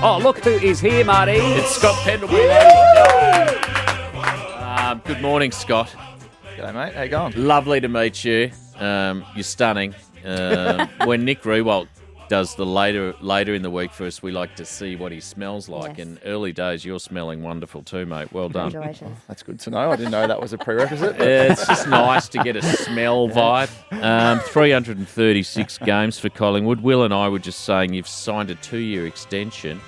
Oh, look who is here, Marty. It's Scott Pendlebury. Good morning, Scott. G'day, mate. How you going? Lovely to meet you. You're stunning. When Nick Rewalt does the later in the week for us, we like to see what he smells like. Yes. In early days, you're smelling wonderful too, mate. Well done. Congratulations. That's good to know. I didn't know that was a prerequisite. It's just nice to get a smell vibe. 336 games for Collingwood. Will and I were just saying you've signed a 2-year extension.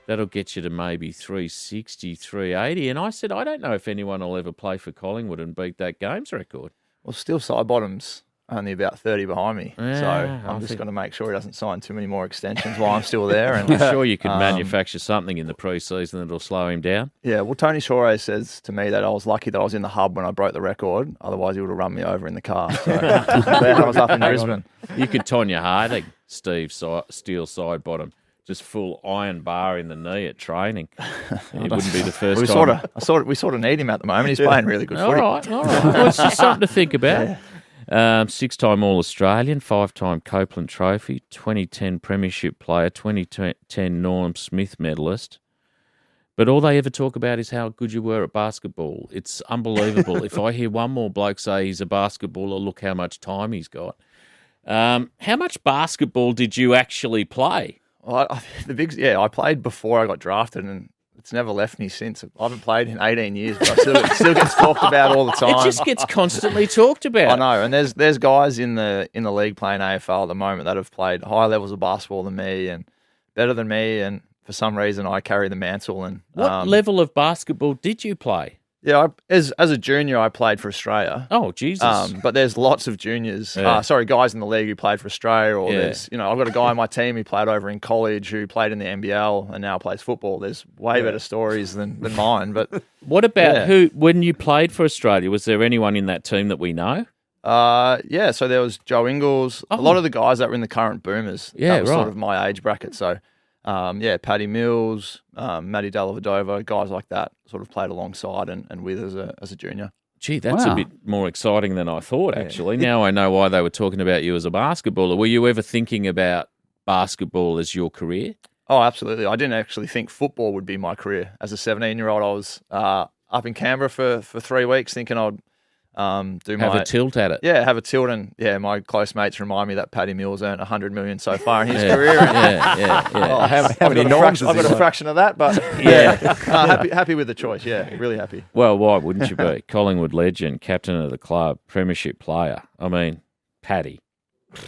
That'll get you to maybe 360, 380. And I said, I don't know if anyone will ever play for Collingwood and beat that games record. Well, still side bottoms only about 30 behind me. Yeah, so I I'm just think- going to make sure he doesn't sign too many more extensions while I'm still there. And I'm sure you could manufacture something in the pre-season that'll slow him down. yeah, well, Tony Shore says to me that I was lucky that I was in the hub when I broke the record. Otherwise, he would have run me over in the car. So glad I was up in Brisbane. You could Tonya Harding, Steve Steele side bottom, just full iron bar in the knee at training. It wouldn't be the first We time. we sort of need him at the moment. He's playing really good footy. All right. Well, it's just something to think about. 6-time All-Australian, 5-time Copeland Trophy, 2010 Premiership player, 2010 Norm Smith medalist. But all they ever talk about is how good you were at basketball. It's unbelievable. If I hear one more bloke say he's a basketballer, look how much time he's got. How much basketball did you actually play? Well, I played before I got drafted, and it's never left me since. I haven't played in 18 years, but it still gets talked about all the time. It just gets constantly talked about. I know, and there's guys in the league playing AFL at the moment that have played higher levels of basketball than me and better than me, and for some reason I carry the mantle. And What level of basketball did you play? yeah, as a junior I played for Australia. Oh, Jesus. But there's lots of juniors, Yeah. guys in the league who played for Australia, or Yeah. there's, I've got a guy on my team who played over in college who played in the NBL and now plays football. There's way better stories than mine, but What about Yeah. when you played for Australia, was there anyone in that team that we know? yeah, so there was Joe Ingles, a lot of the guys that were in the current Boomers. Yeah, that was right. sort of my age bracket. So, Paddy Mills, Matty Dellavedova, guys like that sort of played alongside and with as a junior. Gee, that's a Wow. bit more exciting than I thought, actually. Now I know why they were talking about you as a basketballer. Were you ever thinking about basketball as your career? Oh, absolutely. I didn't actually think football would be my career. As a 17-year-old, I was up in Canberra for 3 weeks thinking I'd Have a tilt at it. have a tilt, and my close mates remind me that Paddy Mills earned $100 million so far in his Yeah, career. And, yeah. Oh, How many norms I've got a fraction of that, but happy with the choice. Yeah, really happy. Well, why wouldn't you be? Collingwood legend, captain of the club, premiership player. I mean, Paddy.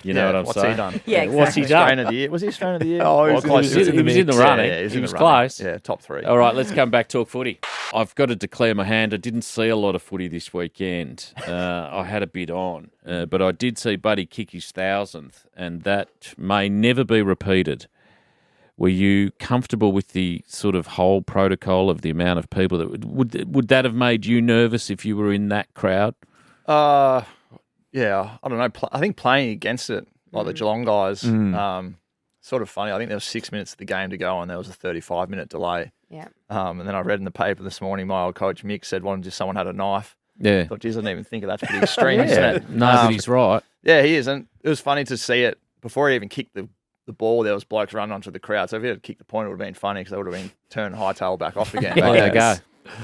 You know what I'm what's saying? he done? Yeah, What's he Australian done? of the year? Was he Australian of the year? Oh, he Or was in- close he to was it. in the He was in the mix. running. Yeah, He in was the running. close. Yeah, top 3. All right, let's come back, talk footy. I've got to declare my hand. I didn't see a lot of footy this weekend. I had a bit on, but I did see Buddy kick his 1,000th, and that may never be repeated. Were you comfortable with the sort of whole protocol of the amount of people that would that have made you nervous if you were in that crowd? Yeah, I don't know. I think playing against it, like the Geelong guys, sort of funny. I think there was 6 minutes of the game to go and there was a 35-minute delay. Yeah. And then I read in the paper this morning, my old coach Mick said, "Well, just someone had a knife." Yeah, I thought, geez, I didn't even think of that. That's pretty extreme, isn't it? no, but he's right. Yeah, he is. And it was funny to see it before he even kicked the ball. There was blokes running onto the crowd. So if he had kicked the point, it would have been funny because they would have been turned hightail back off again. There you go.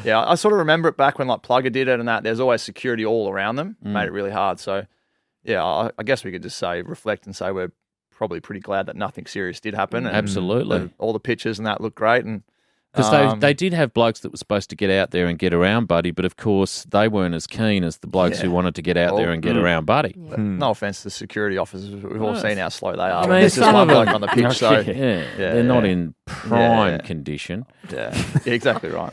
Yeah, I sort of remember it back when like Plugger did it and that. There's always security all around them. Made it really hard. So, yeah, I guess we could just reflect and say we're probably pretty glad that nothing serious did happen. And Absolutely. all the pictures and that looked great. And Because they did have blokes that were supposed to get out there and get around Buddy, but of course they weren't as keen as the blokes who wanted to get out there and get around Buddy. no offense to the security officers, we've all seen how slow they are. I mean, There's just some one of bloke them- on the pitch, so Yeah, they're not in prime Yeah. condition. yeah, exactly right.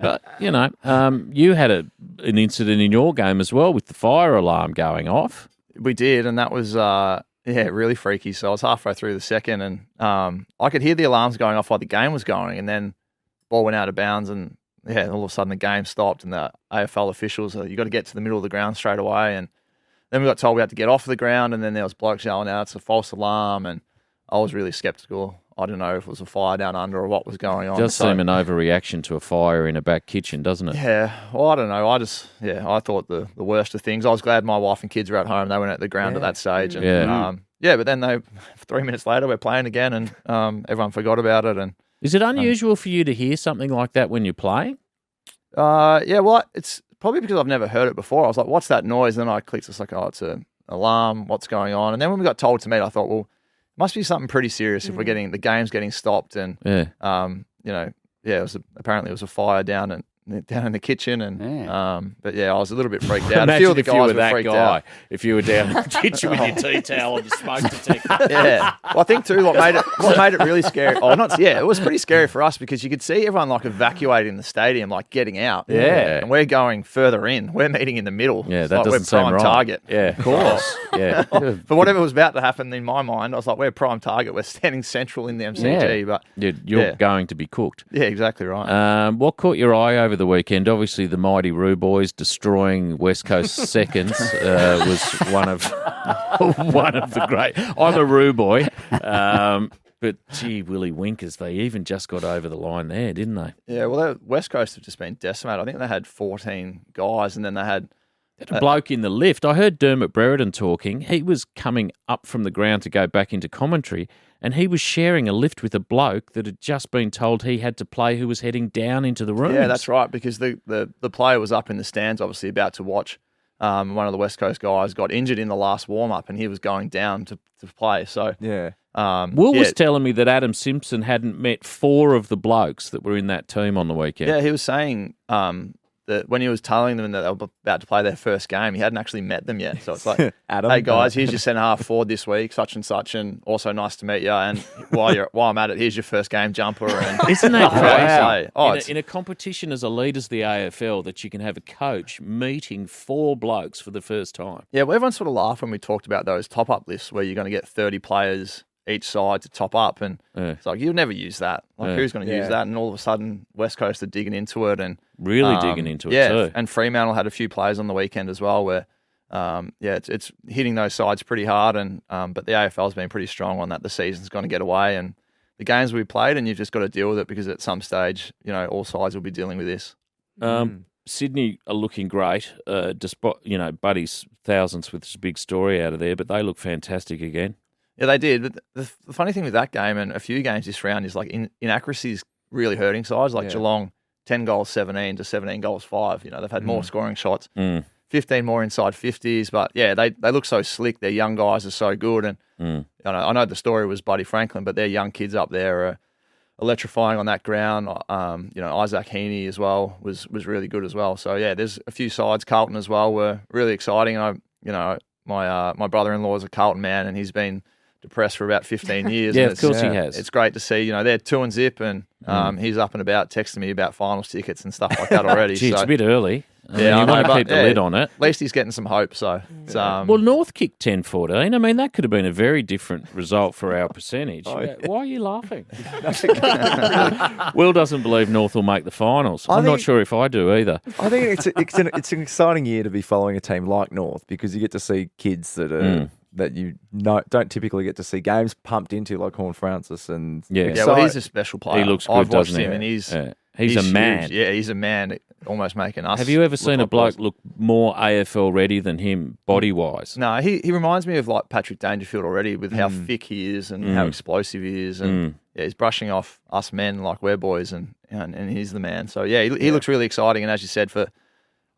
But, you had an incident in your game as well with the fire alarm going off. We did, and that was really freaky. So I was halfway through the second, and I could hear the alarms going off while the game was going, and then ball went out of bounds, and all of a sudden the game stopped, and the AFL officials, you got to get to the middle of the ground straight away, and then we got told we had to get off the ground, and then there was blokes yelling out, "It's a false alarm," and I was really sceptical. I didn't know if it was a fire down under or what was going on. Does seem an overreaction to a fire in a back kitchen, doesn't it? Yeah, well, I don't know. I thought the worst of things. I was glad my wife and kids were at home. They weren't at the ground at that stage. And, Yeah. Yeah, but then 3 minutes later we're playing again, and everyone forgot about it. And Is it unusual for you to hear something like that when you're playing? yeah, well, it's probably because I've never heard it before. I was like, "What's that noise?" And then I clicked. It's like, "Oh, it's an alarm. What's going on?" And then when we got told to meet, I thought, "Well, it must be something pretty serious if we're getting the game's getting stopped." And Yeah. it was apparently it was a fire down in the kitchen, and but yeah, I was a little bit freaked out. A few of the if you guys were that freaked guy, out. if you were down in the kitchen with your tea towel and the smoke detector. Yeah, well, I think too what made it really scary. Oh, not yeah, it was pretty scary for us because you could see everyone like evacuating the stadium, like getting out. Yeah. and we're going further in. We're meeting in the middle. Yeah, It's that like doesn't we're seem prime right. target. Yeah, of course. Yeah. For whatever was about to happen in my mind, I was like, we're prime target. We're standing central in the MCG, but You're going to be cooked. yeah, exactly right. What caught your eye over the weekend? Obviously, the mighty Roo boys destroying West Coast seconds was one of the great. I'm a Roo boy, but gee, Willy Winkers, they even just got over the line there, didn't they? Yeah, well, West Coast have just been decimated. I think they had 14 guys, and then they had A bloke in the lift. I heard Dermot Brereton talking. He was coming up from the ground to go back into commentary, and he was sharing a lift with a bloke that had just been told he had to play who was heading down into the room. Yeah, that's right, because the player was up in the stands, obviously about to watch. One of the West Coast guys got injured in the last warm-up, and he was going down to play. So Yeah. Will was telling me that Adam Simpson hadn't met 4 of the blokes that were in that team on the weekend. Yeah, he was saying that when he was telling them that they were about to play their first game, he hadn't actually met them yet. So it's like, Adam, hey guys, here's your centre half forward this week, such and such, and also nice to meet you. And while I'm at it, here's your first game jumper. And Isn't that crazy? Oh, In a competition as elite as the AFL, that you can have a coach meeting 4 blokes for the first time. yeah, well, everyone sort of laughed when we talked about those top-up lists where you're going to get 30 players each side to top up, and it's like you'll never use that. Like, who's going to use that? And all of a sudden, West Coast are digging into it, and Really digging into it too. And Fremantle had a few players on the weekend as well, where it's hitting those sides pretty hard, and but the AFL's been pretty strong on that. The season's going to get away, and the games we played, and you've just got to deal with it because at some stage, all sides will be dealing with this. Sydney are looking great, despite Buddy's thousands with this big story out of there, but they look fantastic again. Yeah, they did. But the funny thing with that game and a few games this round is like inaccuracy is really hurting sides. Like Geelong, 10 goals 17 to 17 goals 5. They've had more scoring shots, 15 more inside 50s. But yeah, they look so slick. Their young guys are so good. And I know the story was Buddy Franklin, but their young kids up there are electrifying on that ground. Isaac Heaney as well was really good as well. So yeah, there's a few sides. Carlton as well were really exciting. My brother-in-law is a Carlton man, and he's been depressed for about 15 years. Yeah, and of course he has. It's great to see. They're 2-0, and he's up and about texting me about finals tickets and stuff like that already. Gee, so, it's a bit early. I You know, want to but, keep the lid on it. At least he's getting some hope. So, it's, Well, North kicked 10-14. I mean, that could have been a very different result for our percentage. Why are you laughing? Will doesn't believe North will make the finals. I'm not sure if I do either. I think it's an exciting year to be following a team like North because you get to see kids that are that don't typically get to see games pumped into, like Horn Francis and well, he's a special player. He looks good, I've watched doesn't he? him, and he's a man. Huge. Yeah, he's a man, almost making us. Have you ever look seen a like bloke boys. look more AFL ready than him, body wise? No, he reminds me of like Patrick Dangerfield already with how thick he is and how explosive he is, and he's brushing off us men like we're boys, and he's the man. So yeah, he looks really exciting, and as you said,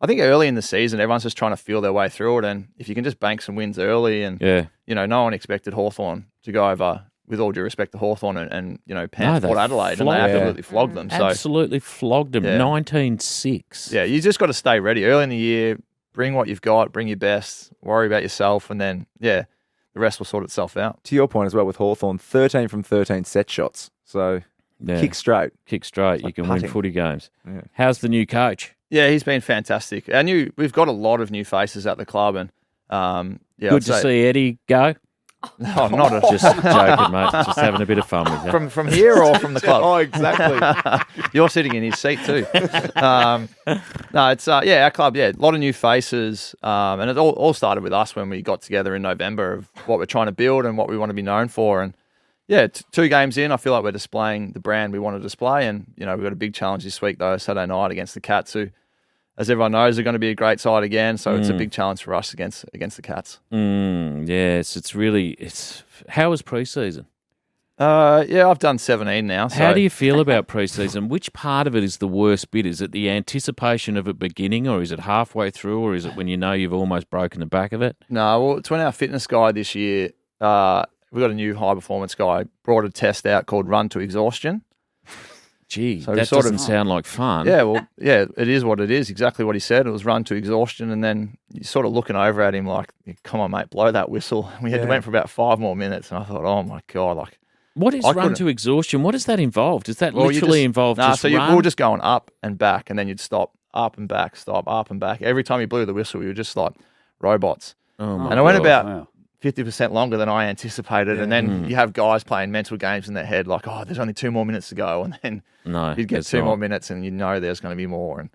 I think early in the season, everyone's just trying to feel their way through it, and if you can just bank some wins early, and no one expected Hawthorn to go over. With all due respect to Hawthorn and Port Adelaide, and they absolutely flogged them. So Absolutely flogged them, 19-6. yeah, you just got to stay ready early in the year. Bring what you've got, bring your best, worry about yourself, and then the rest will sort itself out. To your point as well with Hawthorn, 13 from 13 set shots. So kick straight. Kick straight. like You can putting. win footy games. Yeah. How's the new coach? Yeah, he's been fantastic. We've got a lot of new faces at the club, and Good to see Eddie go. No, not a, Just joking, mate. Just having a bit of fun with you. from here or from the club. Oh, exactly. You're sitting in his seat too. No, it's our club. Yeah, a lot of new faces, and it all started with us when we got together in November of what we're trying to build and what we want to be known for. And yeah, 2 games in, I feel like we're displaying the brand we want to display. And we've got a big challenge this week though, Saturday night against the Cats, who as everyone knows, they're going to be a great side again. So it's a big challenge for us against the Cats. Yes, it's. How was pre-season? I've done 17 now. So. How do you feel about pre-season? Which part of it is the worst bit? Is it the anticipation of it beginning, or is it halfway through, or is it when you know you've almost broken the back of it? No, well, it's when our fitness guy this year, we've got a new high-performance guy, brought a test out called Run to Exhaustion. Gee, so that doesn't sound like fun. Yeah, well, it is what it is. Exactly what he said. It was run to exhaustion, and then you're sort of looking over at him like, "Come on, mate, blow that whistle." Went for about 5 more minutes, and I thought, "Oh my god!" Like, what is run to exhaustion? What does that involve? Does that literally involve just so run? We were just going up and back, and then you'd stop, up and back, stop, up and back. Every time you blew the whistle, we were just like robots. Oh my and it went about Wow. 50% longer than I anticipated. And then you have guys playing mental games in their head like, oh, there's only 2 more minutes to go. And then you'd get 2 more minutes and you know there's going to be more. And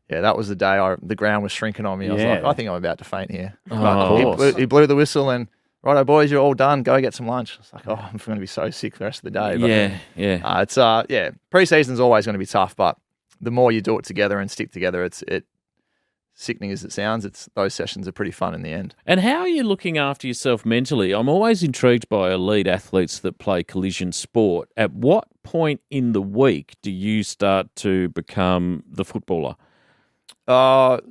that was the day the ground was shrinking on me. I was like, I think I'm about to faint here. But he blew the whistle and, righto, boys, you're all done. Go get some lunch. It's like, I'm going to be so sick the rest of the day. But pre-season's always going to be tough, but the more you do it together and stick together, it's sickening as it sounds, those sessions are pretty fun in the end. And how are you looking after yourself mentally? I'm always intrigued by elite athletes that play collision sport. At what point in the week do you start to become the footballer? About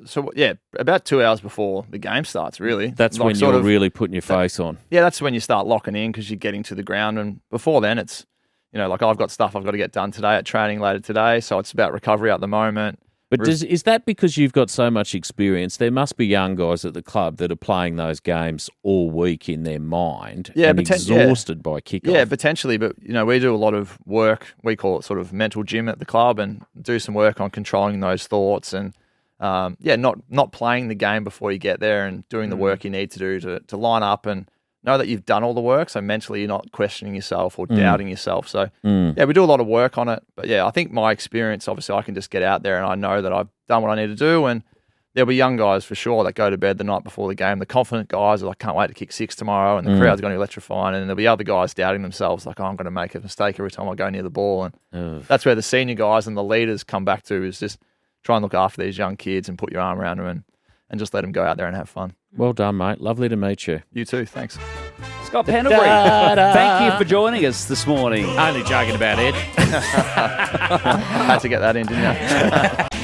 2 hours before the game starts, really. That's when you're really putting your face on. Yeah, that's when you start locking in because you're getting to the ground. And before then, it's, like I've got stuff I've got to get done today at training later today. So it's about recovery at the moment. But is that because you've got so much experience? There must be young guys at the club that are playing those games all week in their mind and exhausted by kickoff. Yeah, potentially. But, we do a lot of work. We call it sort of mental gym at the club and do some work on controlling those thoughts and, not playing the game before you get there and doing the work you need to do to line up and know that you've done all the work. So mentally you're not questioning yourself or doubting yourself. So, we do a lot of work on it. But, I think my experience, obviously, I can just get out there and I know that I've done what I need to do. And there'll be young guys for sure that go to bed the night before the game. The confident guys are like, can't wait to kick 6 tomorrow. And the crowd's going to electrify. And there'll be other guys doubting themselves like, I'm going to make a mistake every time I go near the ball. And that's where the senior guys and the leaders come back to is just try and look after these young kids and put your arm around them and just let them go out there and have fun. Well done, mate. Lovely to meet you. You too. Thanks. Scott Pendlebury, thank you for joining us this morning. Only joking about Ed. Had to get that in, didn't you?